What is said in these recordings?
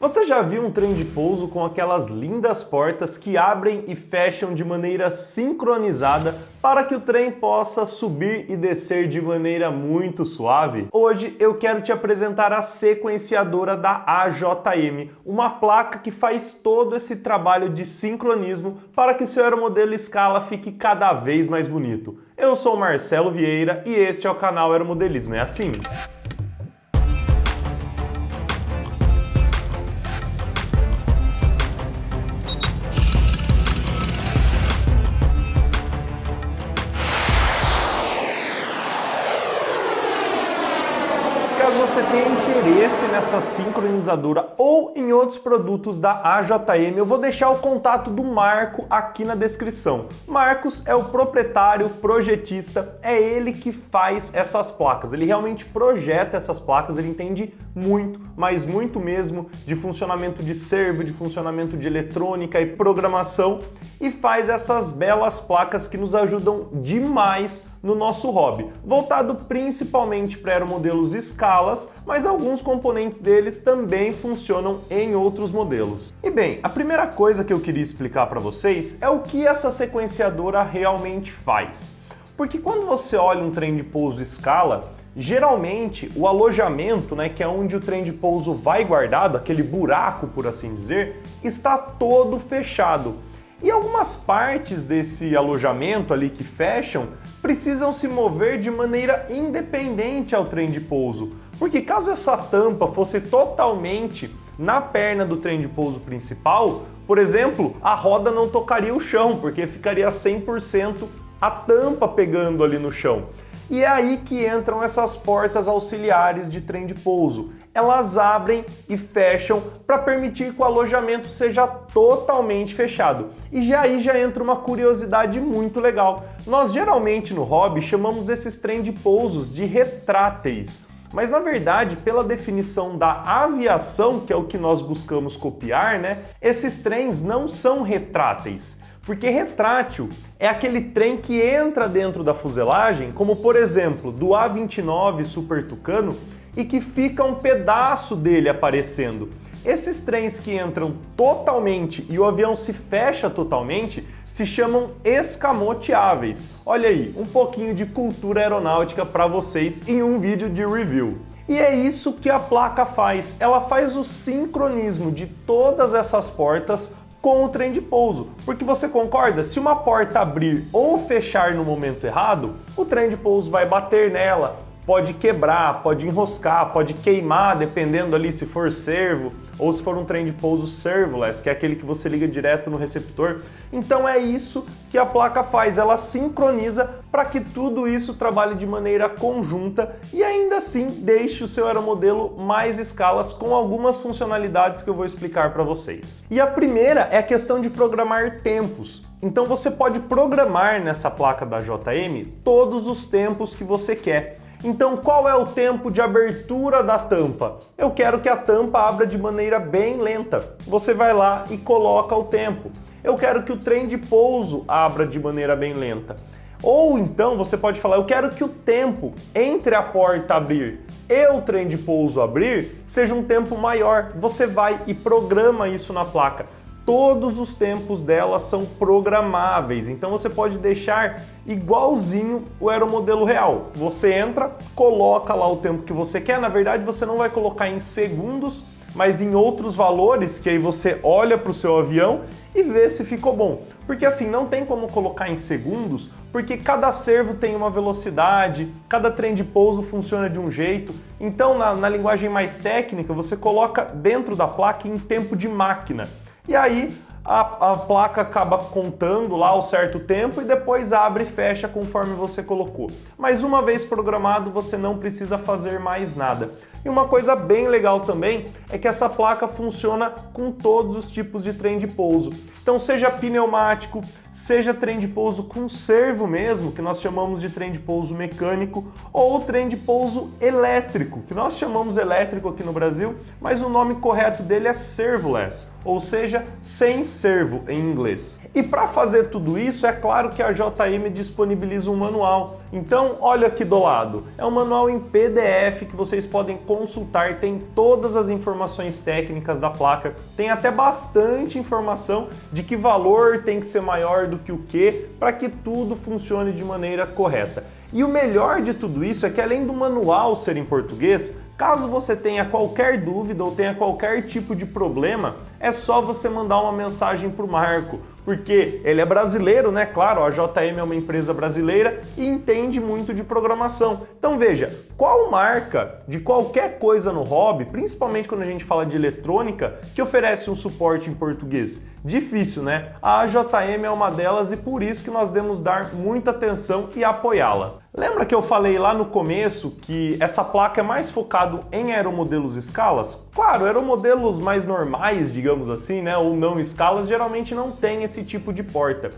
Você já viu um trem de pouso com aquelas lindas portas que abrem e fecham de maneira sincronizada para que o trem possa subir e descer de maneira muito suave? Hoje eu quero te apresentar a sequenciadora da AJM, uma placa que faz todo esse trabalho de sincronismo para que seu aeromodelo escala fique cada vez mais bonito. Eu sou o Marcelo Vieira e este é o canal Aeromodelismo é Assim. Caso você tenha interesse nessa sincronizadora ou em outros produtos da AJM, eu vou deixar o contato do Marco aqui na descrição. Marcos é o proprietário, projetista, é ele que faz essas placas. Ele realmente projeta essas placas, ele entende muito, mas muito mesmo, de funcionamento de servo, de funcionamento de eletrônica e programação e faz essas belas placas que nos ajudam demais no nosso hobby, voltado principalmente para aeromodelos escalas, mas alguns componentes deles também funcionam em outros modelos. E bem, a primeira coisa que eu queria explicar para vocês é o que essa sequenciadora realmente faz. Porque quando você olha um trem de pouso escala, geralmente o alojamento, que é onde o trem de pouso vai guardado, aquele buraco, por assim dizer, está todo fechado. E algumas partes desse alojamento ali que fecham precisam se mover de maneira independente ao trem de pouso, porque caso essa tampa fosse totalmente na perna do trem de pouso principal, por exemplo, a roda não tocaria o chão, porque ficaria 100% a tampa pegando ali no chão. E é aí que entram essas portas auxiliares de trem de pouso. Elas abrem e fecham para permitir que o alojamento seja totalmente fechado. E aí já entra uma curiosidade muito legal. Nós geralmente no hobby chamamos esses trem de pousos de retráteis. Mas na verdade, pela definição da aviação, que é o que nós buscamos copiar, esses trens não são retráteis. Porque retrátil é aquele trem que entra dentro da fuselagem, como por exemplo do A-29 Super Tucano, e que fica um pedaço dele aparecendo. Esses trens que entram totalmente e o avião se fecha totalmente se chamam escamoteáveis. Olha aí, um pouquinho de cultura aeronáutica para vocês em um vídeo de review. E é isso que a placa faz, ela faz o sincronismo de todas essas portas com o trem de pouso, porque você concorda? Se uma porta abrir ou fechar no momento errado, o trem de pouso vai bater nela, pode quebrar, pode enroscar, pode queimar, dependendo ali se for servo ou se for um trem de pouso servoless, que é aquele que você liga direto no receptor. Então é isso que a placa faz, ela sincroniza para que tudo isso trabalhe de maneira conjunta e ainda assim deixe o seu aeromodelo mais escalas com algumas funcionalidades que eu vou explicar para vocês. E a primeira é a questão de programar tempos. Então você pode programar nessa placa da JM todos os tempos que você quer. Então, qual é o tempo de abertura da tampa? Eu quero que a tampa abra de maneira bem lenta. Você vai lá e coloca o tempo. Eu quero que o trem de pouso abra de maneira bem lenta. Ou então você pode falar, eu quero que o tempo entre a porta abrir e o trem de pouso abrir seja um tempo maior. Você vai e programa isso na placa. Todos os tempos dela são programáveis, então você pode deixar igualzinho o aeromodelo real. Você entra, coloca lá o tempo que você quer, na verdade você não vai colocar em segundos, mas em outros valores, que aí você olha para o seu avião e vê se ficou bom. Porque assim, não tem como colocar em segundos, porque cada servo tem uma velocidade, cada trem de pouso funciona de um jeito. Então, na linguagem mais técnica, você coloca dentro da placa em tempo de máquina. E aí a placa acaba contando lá o certo tempo e depois abre e fecha conforme você colocou. Mas uma vez programado, você não precisa fazer mais nada. E uma coisa bem legal também é que essa placa funciona com todos os tipos de trem de pouso. Então seja pneumático, seja trem de pouso com servo mesmo, que nós chamamos de trem de pouso mecânico, ou trem de pouso elétrico, que nós chamamos elétrico aqui no Brasil, mas o nome correto dele é servoless, ou seja, sem servo em inglês. E para fazer tudo isso, é claro que a JM disponibiliza um manual. Então, olha aqui do lado, é um manual em PDF que vocês podem consultar, tem todas as informações técnicas da placa, tem até bastante informação de que valor tem que ser maior do que o que, para que tudo funcione de maneira correta. E o melhor de tudo isso é que, além do manual ser em português, caso você tenha qualquer dúvida ou tenha qualquer tipo de problema, é só você mandar uma mensagem para o Marco, porque ele é brasileiro, né? Claro, a JM é uma empresa brasileira e entende muito de programação. Então veja, qual marca de qualquer coisa no hobby, principalmente quando a gente fala de eletrônica, que oferece um suporte em português? Difícil, né? A JM é uma delas e por isso que nós devemos dar muita atenção e apoiá-la. Lembra que eu falei lá no começo que essa placa é mais focado em aeromodelos escalas? Claro, aeromodelos mais normais, digamos assim, né, ou não escalas, geralmente não tem esse tipo de porta.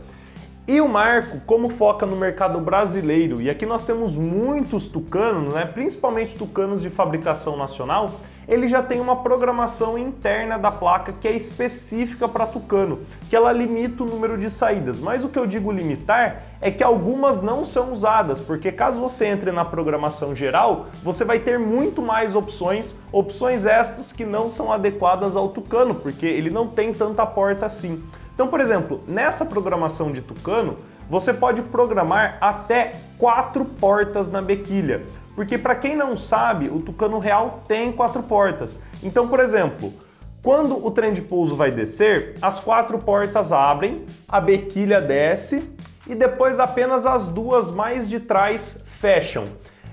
E o Marco, como foca no mercado brasileiro, e aqui nós temos muitos tucanos, né, principalmente tucanos de fabricação nacional, ele já tem uma programação interna da placa que é específica para tucano, que ela limita o número de saídas. Mas o que eu digo limitar é que algumas não são usadas, porque caso você entre na programação geral, você vai ter muito mais opções estas que não são adequadas ao tucano, porque ele não tem tanta porta assim. Então, por exemplo, nessa programação de tucano, você pode programar até 4 portas na bequilha. Porque para quem não sabe, o tucano real tem 4 portas. Então, por exemplo, quando o trem de pouso vai descer, as 4 portas abrem, a bequilha desce e depois apenas as 2 mais de trás fecham.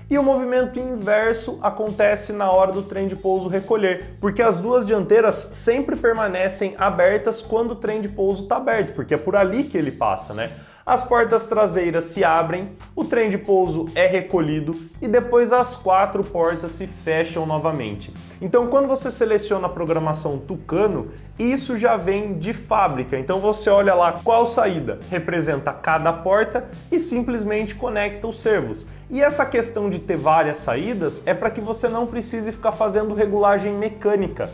E o movimento inverso acontece na hora do trem de pouso recolher, porque as 2 dianteiras sempre permanecem abertas quando o trem de pouso está aberto, porque é por ali que ele passa, né? As portas traseiras se abrem, o trem de pouso é recolhido e depois as 4 portas se fecham novamente. Então, quando você seleciona a programação Tucano, isso já vem de fábrica. Então você olha lá qual saída representa cada porta e simplesmente conecta os servos. E essa questão de ter várias saídas é para que você não precise ficar fazendo regulagem mecânica.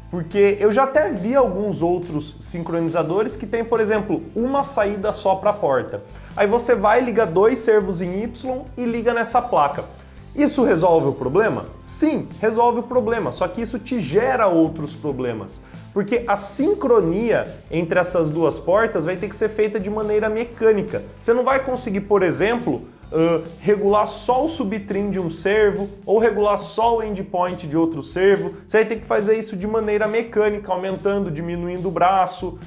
Porque eu já até vi alguns outros sincronizadores que tem, por exemplo, uma saída só para a porta. Aí você vai, liga 2 servos em Y e liga nessa placa. Isso resolve o problema? Sim, resolve o problema, só que isso te gera outros problemas. Porque a sincronia entre essas 2 portas vai ter que ser feita de maneira mecânica. Você não vai conseguir, por exemplo, regular só o subtrim de um servo ou regular só o endpoint de outro servo. Você vai ter que fazer isso de maneira mecânica, aumentando, diminuindo o braço,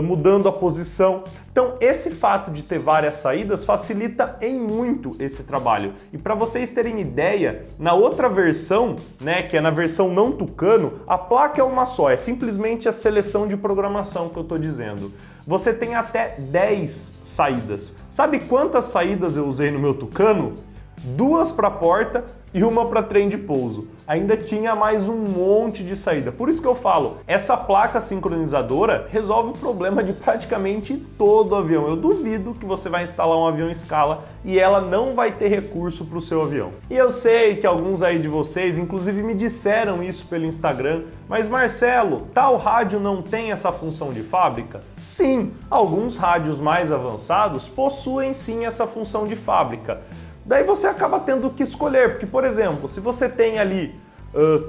mudando a posição. Então, esse fato de ter várias saídas facilita em muito esse trabalho. E para vocês terem ideia, na outra versão, né, que é na versão não tucano, a placa é uma só, é simplesmente a seleção de programação que eu estou dizendo. Você tem até 10 saídas. Sabe quantas saídas eu usei no meu tucano? 2 para porta e 1 para trem de pouso. Ainda tinha mais um monte de saída. Por isso que eu falo, essa placa sincronizadora resolve o problema de praticamente todo avião. Eu duvido que você vai instalar um avião escala e ela não vai ter recurso para o seu avião. E eu sei que alguns aí de vocês, inclusive, me disseram isso pelo Instagram, mas Marcelo, tal rádio não tem essa função de fábrica? Sim, alguns rádios mais avançados possuem sim essa função de fábrica. Daí você acaba tendo que escolher, porque, por exemplo, se você tem ali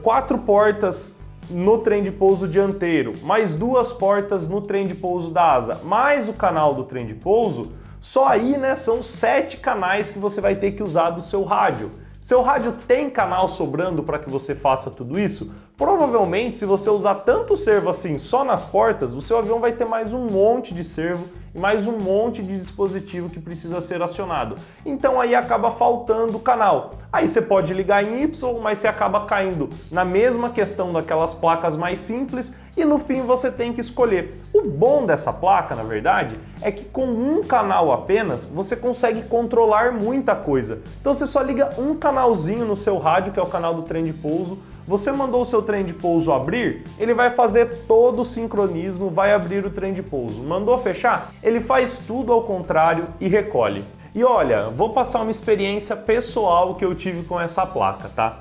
4 portas no trem de pouso dianteiro, mais 2 portas no trem de pouso da asa, mais o canal do trem de pouso, só aí, né, são 7 canais que você vai ter que usar do seu rádio. Seu rádio tem canal sobrando para que você faça tudo isso? Provavelmente, se você usar tanto servo assim só nas portas, o seu avião vai ter mais um monte de servo e mais um monte de dispositivo que precisa ser acionado. Então aí acaba faltando canal. Aí você pode ligar em Y, mas você acaba caindo na mesma questão daquelas placas mais simples e no fim você tem que escolher. O bom dessa placa, na verdade, é que com um canal apenas você consegue controlar muita coisa. Então você só liga um canalzinho no seu rádio, que é o canal do trem de pouso. Você mandou o seu trem de pouso abrir, ele vai fazer todo o sincronismo, vai abrir o trem de pouso. Mandou fechar, ele faz tudo ao contrário e recolhe. E olha, vou passar uma experiência pessoal que eu tive com essa placa, tá?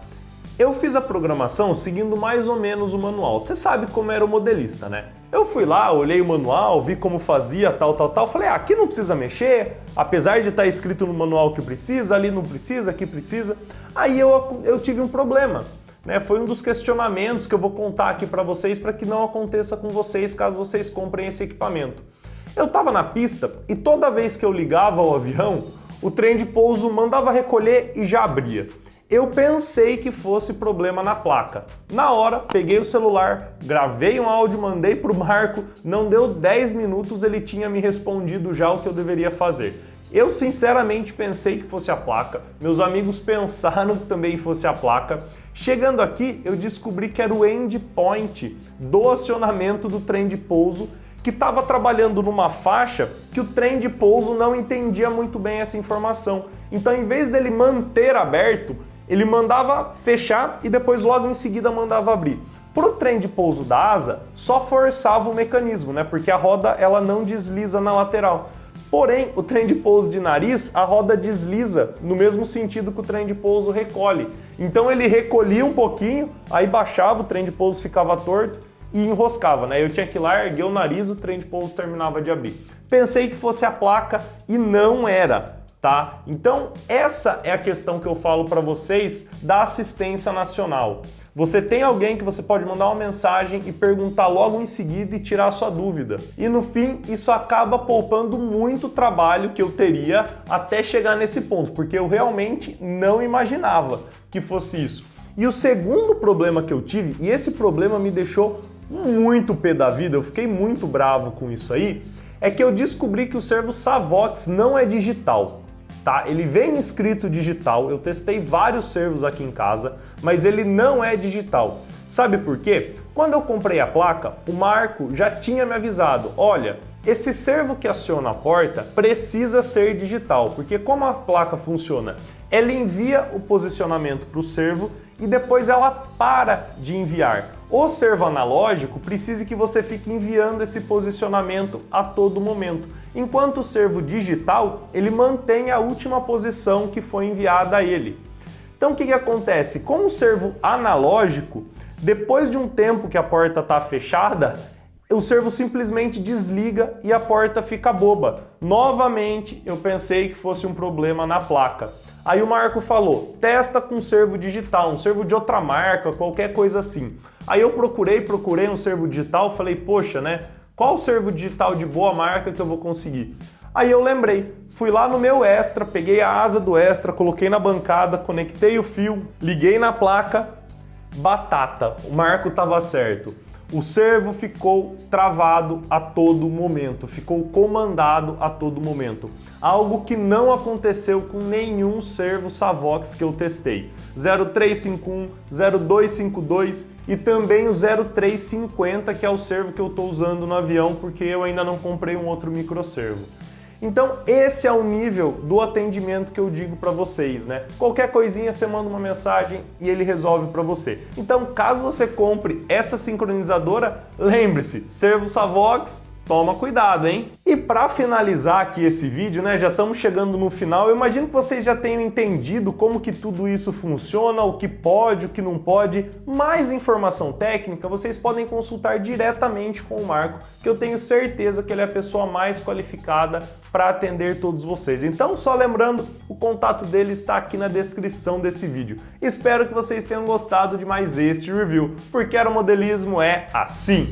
Eu fiz a programação seguindo mais ou menos o manual. Você sabe como era o modelista, né? Eu fui lá, olhei o manual, vi como fazia, tal. Falei, aqui não precisa mexer, apesar de estar escrito no manual que precisa, ali não precisa, aqui precisa. Aí eu tive um problema, né? Foi um dos questionamentos que eu vou contar aqui para vocês para que não aconteça com vocês caso vocês comprem esse equipamento. Eu estava na pista e toda vez que eu ligava o avião, o trem de pouso mandava recolher e já abria. Eu pensei que fosse problema na placa. Na hora, peguei o celular, gravei um áudio, mandei pro Marco, não deu 10 minutos, ele tinha me respondido já o que eu deveria fazer. Eu sinceramente pensei que fosse a placa, meus amigos pensaram que também fosse a placa. Chegando aqui, eu descobri que era o endpoint do acionamento do trem de pouso, que estava trabalhando numa faixa que o trem de pouso não entendia muito bem essa informação. Então, em vez dele manter aberto, ele mandava fechar e depois logo em seguida mandava abrir. Para o trem de pouso da asa, só forçava o mecanismo, né? Porque a roda ela não desliza na lateral. Porém, o trem de pouso de nariz, a roda desliza no mesmo sentido que o trem de pouso recolhe. Então ele recolhia um pouquinho, aí baixava, o trem de pouso ficava torto e enroscava, né? Eu tinha que ir lá, erguer o nariz, o trem de pouso terminava de abrir. Pensei que fosse a placa e não era. Tá? Então, essa é a questão que eu falo para vocês da assistência nacional. Você tem alguém que você pode mandar uma mensagem e perguntar logo em seguida e tirar a sua dúvida. E no fim, isso acaba poupando muito trabalho que eu teria até chegar nesse ponto, porque eu realmente não imaginava que fosse isso. E o segundo problema que eu tive, e esse problema me deixou muito pé da vida, eu fiquei muito bravo com isso aí, é que eu descobri que o servo Savox não é digital. Tá? Ele vem escrito digital, eu testei vários servos aqui em casa, mas ele não é digital. Sabe por quê? Quando eu comprei a placa, o Marco já tinha me avisado, olha, esse servo que aciona a porta precisa ser digital, porque como a placa funciona, ela envia o posicionamento para o servo e depois ela para de enviar. O servo analógico precisa que você fique enviando esse posicionamento a todo momento, enquanto o servo digital ele mantém a última posição que foi enviada a ele. Então o que acontece? Com o servo analógico, depois de um tempo que a porta está fechada, o servo simplesmente desliga e a porta fica boba. Novamente, eu pensei que fosse um problema na placa. Aí o Marco falou, testa com servo digital, um servo de outra marca, qualquer coisa assim. Aí eu procurei um servo digital, falei, poxa, né? Qual servo digital de boa marca que eu vou conseguir? Aí eu lembrei, fui lá no meu Extra, peguei a asa do Extra, coloquei na bancada, conectei o fio, liguei na placa, batata, o Marco estava certo. O servo ficou travado a todo momento, ficou comandado a todo momento. Algo que não aconteceu com nenhum servo Savox que eu testei. 0351, 0252 e também o 0350, que é o servo que eu estou usando no avião, porque eu ainda não comprei um outro microservo. Então esse é o nível do atendimento que eu digo para vocês, né? Qualquer coisinha você manda uma mensagem e ele resolve para você. Então caso você compre essa sincronizadora, lembre-se, servo Savox, toma cuidado, hein? E para finalizar aqui esse vídeo, né, já estamos chegando no final, eu imagino que vocês já tenham entendido como que tudo isso funciona, o que pode, o que não pode. Mais informação técnica, vocês podem consultar diretamente com o Marco, que eu tenho certeza que ele é a pessoa mais qualificada para atender todos vocês. Então, só lembrando, o contato dele está aqui na descrição desse vídeo. Espero que vocês tenham gostado de mais este review, porque aeromodelismo é assim!